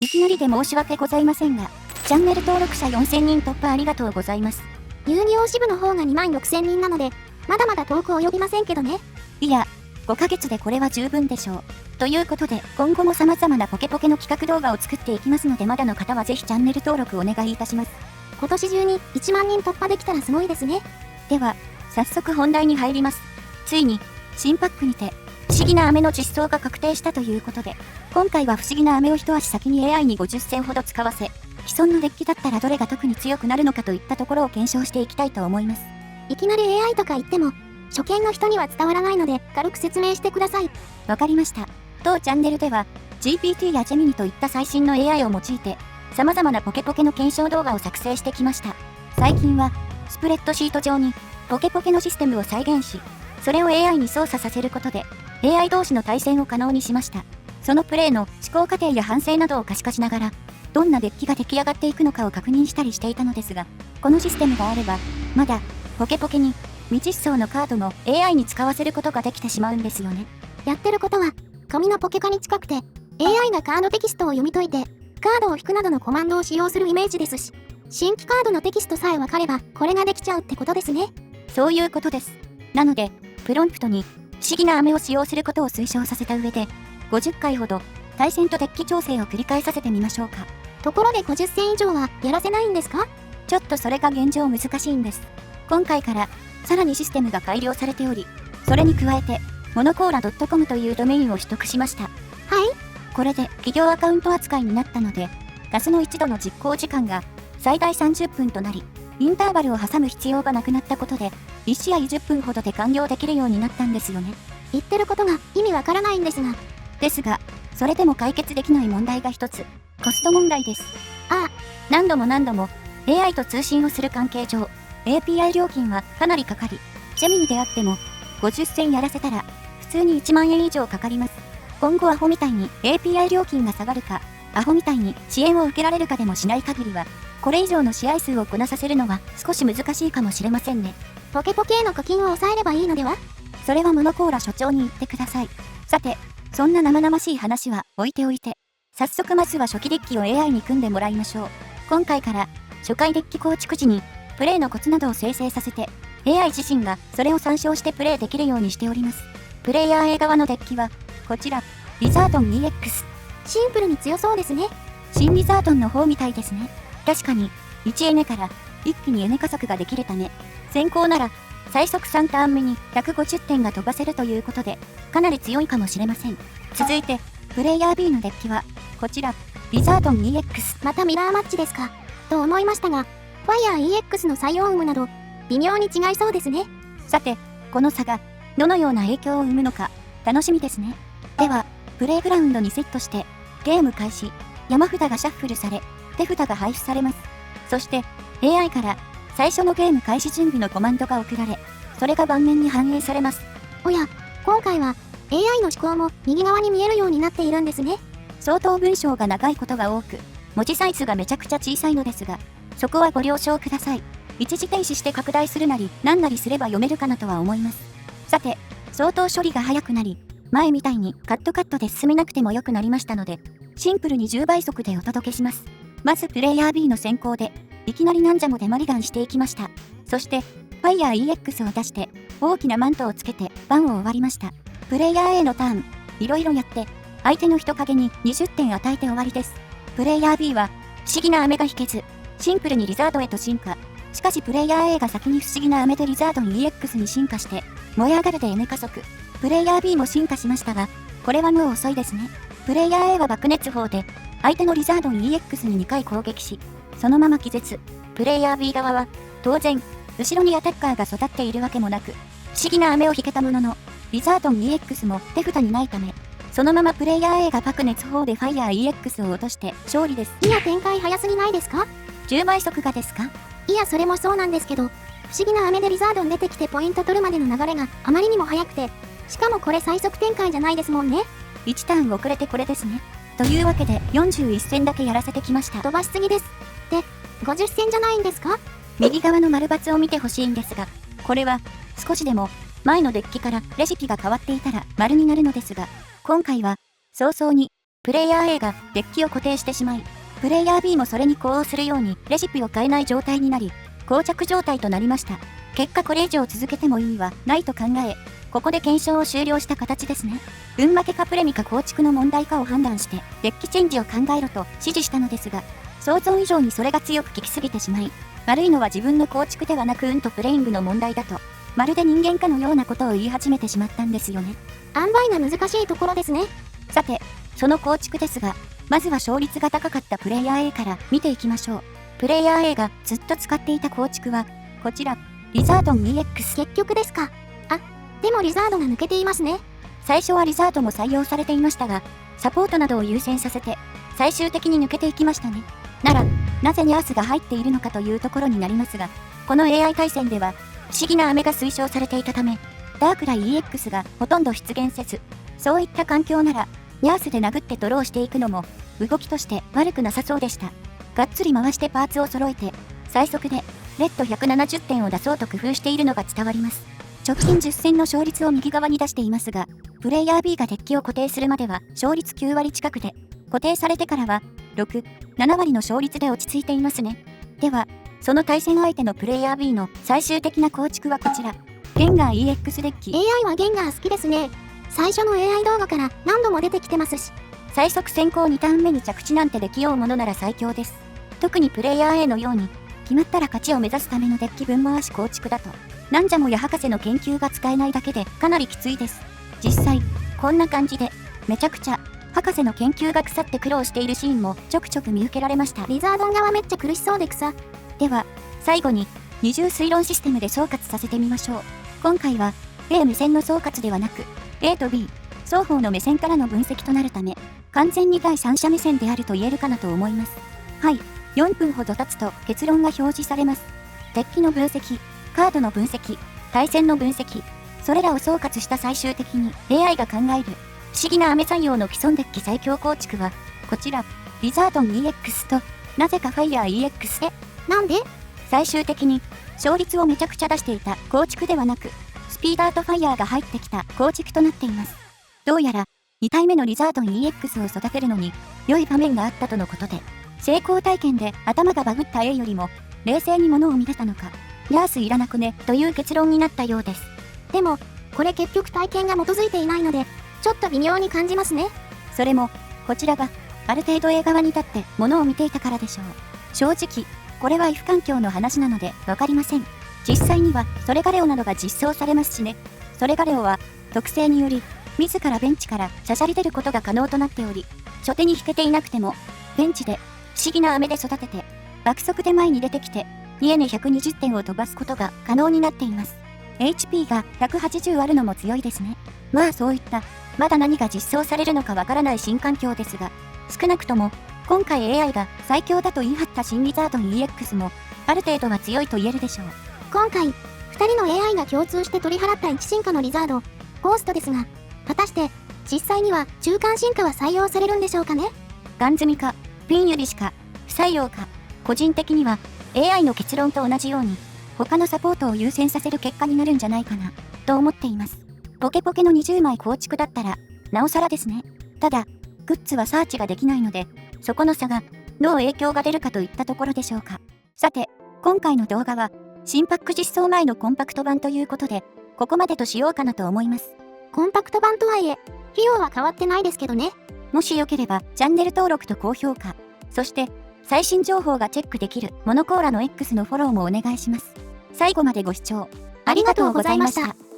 いきなりで申し訳ございませんが、チャンネル登録者4000人突破ありがとうございます。遊戯王支部の方が26000人なので、まだまだ遠く及びませんけどね。いや、5ヶ月でこれは十分でしょう。ということで、今後も様々なポケポケの企画動画を作っていきますので、まだの方はぜひチャンネル登録お願いいたします。今年中に1万人突破できたらすごいですね。では、早速本題に入ります。ついに、新パックにて、不思議な飴の実装が確定したということで、今回は不思議な飴を一足先に AI に50戦ほど使わせ、既存のデッキだったらどれが特に強くなるのかといったところを検証していきたいと思います。いきなり AI とか言っても、初見の人には伝わらないので、軽く説明してください。わかりました。当チャンネルでは、GPT やジェミニといった最新の AI を用いて、様々なポケポケの検証動画を作成してきました。最近は、スプレッドシート上に、ポケポケのシステムを再現し、それを AI に操作させることで、AI 同士の対戦を可能にしました。そのプレイの思考過程や反省などを可視化しながら、どんなデッキが出来上がっていくのかを確認したりしていたのですが、このシステムがあれば、まだ、ポケポケに、未知思想のカードも AI に使わせることができてしまうんですよね。やってることは、紙のポケカに近くて、AI がカードテキストを読み解いて、カードを引くなどのコマンドを使用するイメージですし、新規カードのテキストさえ分かれば、これができちゃうってことですね。そういうことです。なので、プロンプトに、不思議な飴を使用することを推奨させた上で、50回ほど、対戦とデッキ調整を繰り返させてみましょうか。ところで50戦以上はやらせないんですか？ちょっとそれが現状難しいんです。今回から、さらにシステムが改良されており、それに加えて、モノコーラ .com というドメインを取得しました。はい。これで企業アカウント扱いになったので、ガスの一度の実行時間が最大30分となり、インターバルを挟む必要がなくなったことで、1試合10分ほどで完了できるようになったんですよね。言ってることが意味わからないんですが。ですが、それでも解決できない問題が一つ、コスト問題です。ああ。何度も AI と通信をする関係上、API 料金はかなりかかり、ジェミニであっても、50戦やらせたら、普通に1万円以上かかります。今後アホみたいに API 料金が下がるか、アホみたいに支援を受けられるかでもしない限りは、これ以上の試合数をこなさせるのは少し難しいかもしれませんね。ポケポケへの課金を抑えればいいのでは？それはモノコーラ所長に言ってください。さて、そんな生々しい話は置いておいて、早速まずは初期デッキを AI に組んでもらいましょう。今回から初回デッキ構築時にプレイのコツなどを生成させて AI 自身がそれを参照してプレイできるようにしております。プレイヤー A 側のデッキはこちらリザートン EX。 シンプルに強そうですね。新リザートンの方みたいですね。確かに1エネから一気にエネ加速ができるため、先行なら最速3ターン目に150点が飛ばせるということでかなり強いかもしれません。続いてプレイヤー B のデッキはこちらリザートン EX。 またミラーマッチですかと思いましたが、ファイヤー EX の採用有無など微妙に違いそうですね。さてこの差がどのような影響を生むのか楽しみですね。ではプレイグラウンドにセットしてゲーム開始。山札がシャッフルされ手札が配布されます。そして AI から最初のゲーム開始準備のコマンドが送られ、それが盤面に反映されます。おや、今回は AI の思考も右側に見えるようになっているんですね。相当文章が長いことが多く、文字サイズがめちゃくちゃ小さいのですが、そこはご了承ください。一時停止して拡大するなり何なりすれば読めるかなとは思います。さて、相当処理が早くなり、前みたいにカットで進めなくても良くなりましたので、シンプルに10倍速でお届けします。まずプレイヤー B の先行で、いきなりなんじゃもでマリガンしていきました。そして、ファイヤー EX を出して、大きなマントをつけて、番を終わりました。プレイヤー A のターン、いろいろやって、相手の人影に20点与えて終わりです。プレイヤー B は、不思議な飴が引けず、シンプルにリザードへと進化。しかしプレイヤー A が先に不思議な飴でリザードに EX に進化して、燃え上がるでエネ加速。プレイヤー B も進化しましたが、これはもう遅いですね。プレイヤー A は爆熱砲で、相手のリザードに EX に2回攻撃し、そのまま気絶。プレイヤー B 側は、当然、後ろにアタッカーが育っているわけもなく、不思議な飴を引けたものの、リザードン EX も手札にないため、そのままプレイヤー A が爆熱砲でファイヤー EX を落として勝利です。いや、展開早すぎないですか？10倍速がですか？いや、それもそうなんですけど、不思議な飴でリザードン出てきてポイント取るまでの流れがあまりにも早くて、しかもこれ最速展開じゃないですもんね。1ターン遅れてこれですね。というわけで41戦だけやらせてきました。飛ばしすぎです。で、50戦じゃないんですか？右側の丸×を見てほしいんですが、これは少しでも前のデッキからレシピが変わっていたら丸になるのですが、今回は早々にプレイヤー A がデッキを固定してしまい、プレイヤー B もそれに呼応するようにレシピを変えない状態になり、膠着状態となりました。結果これ以上続けても意味はないと考え、ここで検証を終了した形ですね。運負けかプレミか構築の問題かを判断して、デッキチェンジを考えろと指示したのですが、想像以上にそれが強く効きすぎてしまい、悪いのは自分の構築ではなく運とプレイングの問題だと、まるで人間かのようなことを言い始めてしまったんですよね。塩梅が難しいところですね。さて、その構築ですが、まずは勝率が高かったプレイヤー A から見ていきましょう。プレイヤー A がずっと使っていた構築は、こちら、リザードン EX。結局ですか。あ、でもリザードが抜けていますね。最初はリザードも採用されていましたが、サポートなどを優先させて、最終的に抜けていきましたね。なら、なぜニャースが入っているのかというところになりますが、この AI 対戦では、不思議な飴が推奨されていたため、ダークライ EX がほとんど出現せず、そういった環境なら、ニャースで殴ってドローしていくのも、動きとして悪くなさそうでした。がっつり回してパーツを揃えて、最速で、レッド170点を出そうと工夫しているのが伝わります。直近10戦の勝率を右側に出していますが、プレイヤー B がデッキを固定するまでは勝率9割近くで、固定されてからは、6、7割の勝率で落ち着いていますね。では、その対戦相手のプレイヤー B の最終的な構築はこちら。ゲンガー EX デッキ。AI はゲンガー好きですね。最初の AI 動画から何度も出てきてますし。最速先行2ターン目に着地なんてできようものなら最強です。特にプレイヤー A のように、決まったら勝ちを目指すためのデッキ分回し構築だと、なんじゃもや博士の研究が使えないだけでかなりきついです。実際、こんな感じで、めちゃくちゃ、博士の研究が腐って苦労しているシーンもちょくちょく見受けられました。リザードン側めっちゃ苦しそうで草。では、最後に、二重推論システムで総括させてみましょう。今回は、A 目線の総括ではなく、A と B、双方の目線からの分析となるため、完全に第三者目線であると言えるかなと思います。はい、4分ほど経つと結論が表示されます。デッキの分析、カードの分析、対戦の分析、それらを総括した最終的に AI が考える不思議な飴採用の既存デッキ最強構築は、こちら、リザードン EX と、なぜかファイヤー EX。なんで？最終的に、勝率をめちゃくちゃ出していた構築ではなく、スピーダーとファイヤーが入ってきた構築となっています。どうやら、2体目のリザードン EX を育てるのに、良い場面があったとのことで、成功体験で頭がバグった A よりも、冷静に物を見れたのか、ニャースいらなくね、という結論になったようです。でも、これ結局体験が基づいていないので、ちょっと微妙に感じますね。それも、こちらが、ある程度 A 側に立って物を見ていたからでしょう。正直、これは if 環境の話なのでわかりません。実際には、それガレオなどが実装されますしね。それガレオは、特性により、自らベンチからしゃしゃり出ることが可能となっており、初手に引けていなくても、ベンチで、不思議な飴で育てて、爆速で前に出てきて、2エネ120点を飛ばすことが可能になっています。HP が180あるのも強いですね。まあそういった、まだ何が実装されるのかわからない新環境ですが、少なくとも、今回 AI が最強だと言い張った新リザードン EX も、ある程度は強いと言えるでしょう。今回、2人の AI が共通して取り払った1進化のリザード、ゴーストですが、果たして、実際には中間進化は採用されるんでしょうかね？ガン積みか、ピンユリしか、不採用か、個人的には AI の結論と同じように、他のサポートを優先させる結果になるんじゃないかな、と思っています。ポケポケの20枚構築だったら、なおさらですね。ただ、グッズはサーチができないので、そこの差が、どう影響が出るかといったところでしょうか。さて、今回の動画は、新パック実装前のコンパクト版ということで、ここまでとしようかなと思います。コンパクト版とはいえ、費用は変わってないですけどね。もしよければ、チャンネル登録と高評価、そして、最新情報がチェックできるモノコーラの X のフォローもお願いします。最後までご視聴、ありがとうございました。